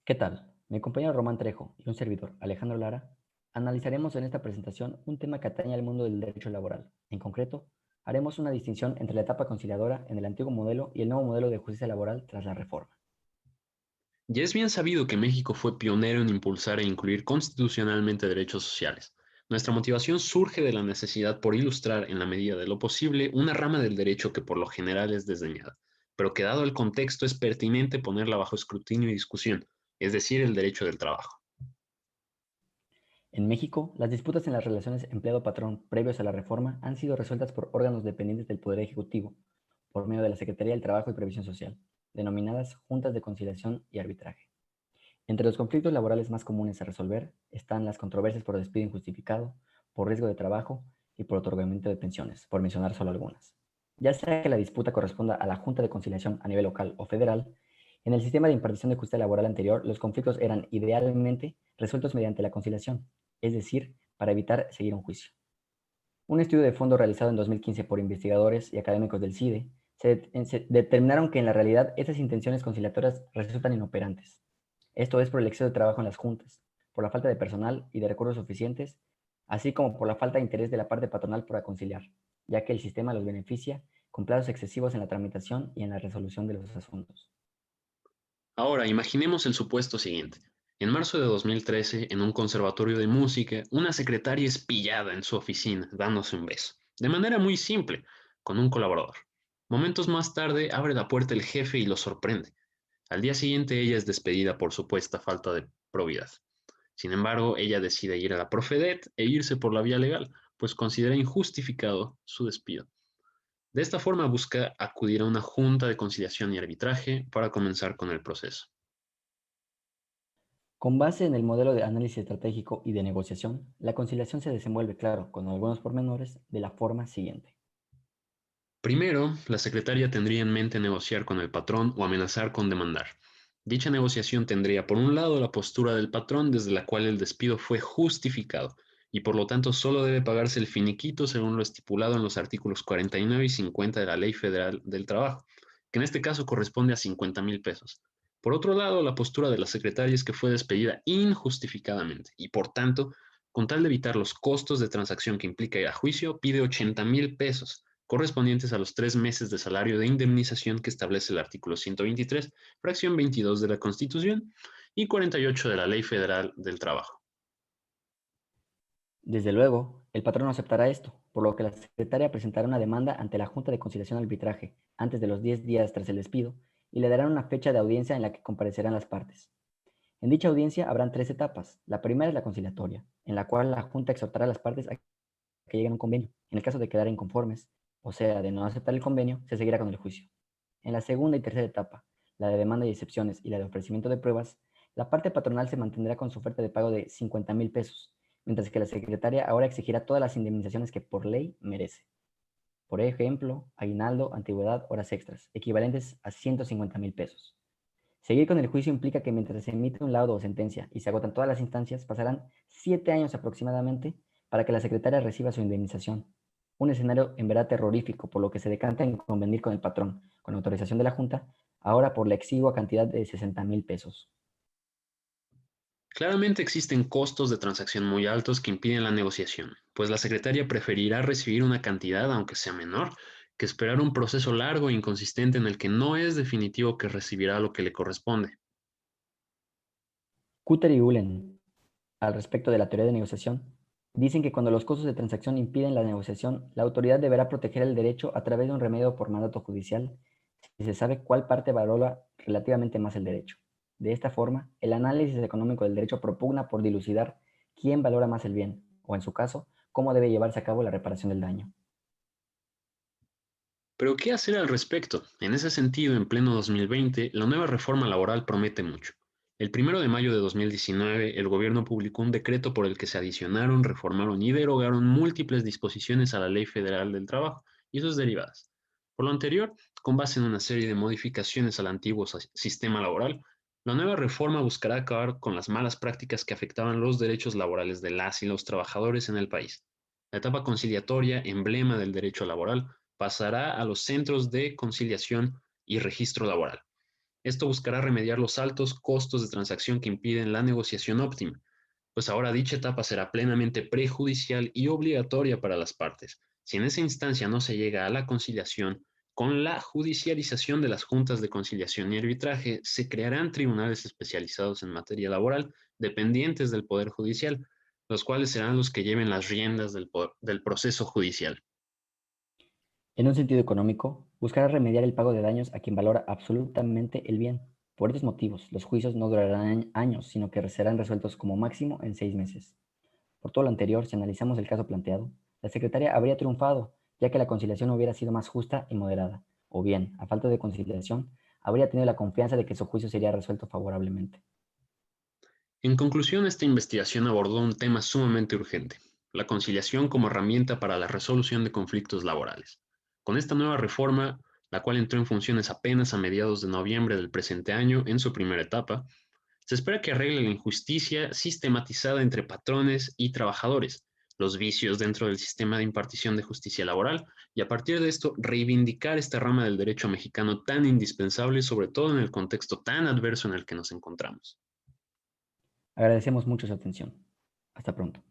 ¿Qué tal? Mi compañero Román Trejo y un servidor, Alejandro Lara, analizaremos en esta presentación un tema que atañe al mundo del derecho laboral. En concreto, haremos una distinción entre la etapa conciliadora en el antiguo modelo y el nuevo modelo de justicia laboral tras la reforma. Ya es bien sabido que México fue pionero en impulsar e incluir constitucionalmente derechos sociales. Nuestra motivación surge de la necesidad por ilustrar, en la medida de lo posible, una rama del derecho que por lo general es desdeñada, pero que dado el contexto es pertinente ponerla bajo escrutinio y discusión, es decir, el derecho del trabajo. En México, las disputas en las relaciones empleado-patrón previos a la reforma han sido resueltas por órganos dependientes del Poder Ejecutivo, por medio de la Secretaría del Trabajo y Previsión Social, denominadas Juntas de Conciliación y Arbitraje. Entre los conflictos laborales más comunes a resolver están las controversias por despido injustificado, por riesgo de trabajo y por otorgamiento de pensiones, por mencionar solo algunas. Ya sea que la disputa corresponda a la Junta de Conciliación a nivel local o federal, en el sistema de impartición de justicia laboral anterior, los conflictos eran idealmente resueltos mediante la conciliación, es decir, para evitar seguir un juicio. Un estudio de fondo realizado en 2015 por investigadores y académicos del CIDE se determinaron que en la realidad esas intenciones conciliatorias resultan inoperantes. Esto es por el exceso de trabajo en las juntas, por la falta de personal y de recursos suficientes, así como por la falta de interés de la parte patronal por conciliar, ya que el sistema los beneficia con plazos excesivos en la tramitación y en la resolución de los asuntos. Ahora, imaginemos el supuesto siguiente. En marzo de 2013, en un conservatorio de música, una secretaria es pillada en su oficina dándose un beso, de manera muy simple, con un colaborador. Momentos más tarde, abre la puerta el jefe y lo sorprende. Al día siguiente, ella es despedida por supuesta falta de probidad. Sin embargo, ella decide ir a la Profedet e irse por la vía legal, pues considera injustificado su despido. De esta forma busca acudir a una junta de conciliación y arbitraje para comenzar con el proceso. Con base en el modelo de análisis estratégico y de negociación, la conciliación se desenvuelve, claro, con algunos pormenores, de la forma siguiente. Primero, la secretaria tendría en mente negociar con el patrón o amenazar con demandar. Dicha negociación tendría, por un lado, la postura del patrón desde la cual el despido fue justificado y por lo tanto solo debe pagarse el finiquito según lo estipulado en los artículos 49 y 50 de la Ley Federal del Trabajo, que en este caso corresponde a 50,000 pesos. Por otro lado, la postura de la secretaria es que fue despedida injustificadamente y por tanto, con tal de evitar los costos de transacción que implica ir a juicio, pide 80,000 pesos correspondientes a los 3 meses de salario de indemnización que establece el artículo 123, fracción 22 de la Constitución y 48 de la Ley Federal del Trabajo. Desde luego, el patrón no aceptará esto, por lo que la secretaria presentará una demanda ante la Junta de Conciliación y Arbitraje antes de los 10 días tras el despido y le darán una fecha de audiencia en la que comparecerán las partes. En dicha audiencia habrán tres etapas. La primera es la conciliatoria, en la cual la Junta exhortará a las partes a que lleguen a un convenio. En el caso de quedar inconformes, o sea, de no aceptar el convenio, se seguirá con el juicio. En la segunda y tercera etapa, la de demanda y excepciones y la de ofrecimiento de pruebas, la parte patronal se mantendrá con su oferta de pago de 50,000 pesos, mientras que la secretaria ahora exigirá todas las indemnizaciones que por ley merece. Por ejemplo, aguinaldo, antigüedad, horas extras, equivalentes a 150,000 pesos. Seguir con el juicio implica que mientras se emite un laudo o sentencia y se agotan todas las instancias, pasarán 7 años aproximadamente para que la secretaria reciba su indemnización. Un escenario en verdad terrorífico, por lo que se decanta en convenir con el patrón, con autorización de la Junta, ahora por la exigua cantidad de 60,000 pesos. Claramente existen costos de transacción muy altos que impiden la negociación, pues la secretaria preferirá recibir una cantidad, aunque sea menor, que esperar un proceso largo e inconsistente en el que no es definitivo que recibirá lo que le corresponde. Cutter y Ulen, al respecto de la teoría de negociación, dicen que cuando los costos de transacción impiden la negociación, la autoridad deberá proteger el derecho a través de un remedio por mandato judicial si se sabe cuál parte valora relativamente más el derecho. De esta forma, el análisis económico del derecho propugna por dilucidar quién valora más el bien, o en su caso, cómo debe llevarse a cabo la reparación del daño. Pero ¿qué hacer al respecto? En ese sentido, en pleno 2020, la nueva reforma laboral promete mucho. El 1 de mayo de 2019, el gobierno publicó un decreto por el que se adicionaron, reformaron y derogaron múltiples disposiciones a la Ley Federal del Trabajo y sus derivadas. Por lo anterior, con base en una serie de modificaciones al antiguo sistema laboral, la nueva reforma buscará acabar con las malas prácticas que afectaban los derechos laborales de las y los trabajadores en el país. La etapa conciliatoria, emblema del derecho laboral, pasará a los centros de conciliación y registro laboral. Esto buscará remediar los altos costos de transacción que impiden la negociación óptima, pues ahora dicha etapa será plenamente prejudicial y obligatoria para las partes. Si en esa instancia no se llega a la conciliación, con la judicialización de las juntas de conciliación y arbitraje, se crearán tribunales especializados en materia laboral dependientes del Poder Judicial, los cuales serán los que lleven las riendas del proceso judicial. En un sentido económico, buscará remediar el pago de daños a quien valora absolutamente el bien. Por estos motivos, los juicios no durarán años, sino que serán resueltos como máximo en 6 meses. Por todo lo anterior, si analizamos el caso planteado, la secretaria habría triunfado, ya que la conciliación hubiera sido más justa y moderada, o bien, a falta de conciliación, habría tenido la confianza de que su juicio sería resuelto favorablemente. En conclusión, esta investigación abordó un tema sumamente urgente: la conciliación como herramienta para la resolución de conflictos laborales. Con esta nueva reforma, la cual entró en funciones apenas a mediados de noviembre del presente año en su primera etapa, se espera que arregle la injusticia sistematizada entre patrones y trabajadores, los vicios dentro del sistema de impartición de justicia laboral y, a partir de esto, reivindicar esta rama del derecho mexicano tan indispensable, sobre todo en el contexto tan adverso en el que nos encontramos. Agradecemos mucho su atención. Hasta pronto.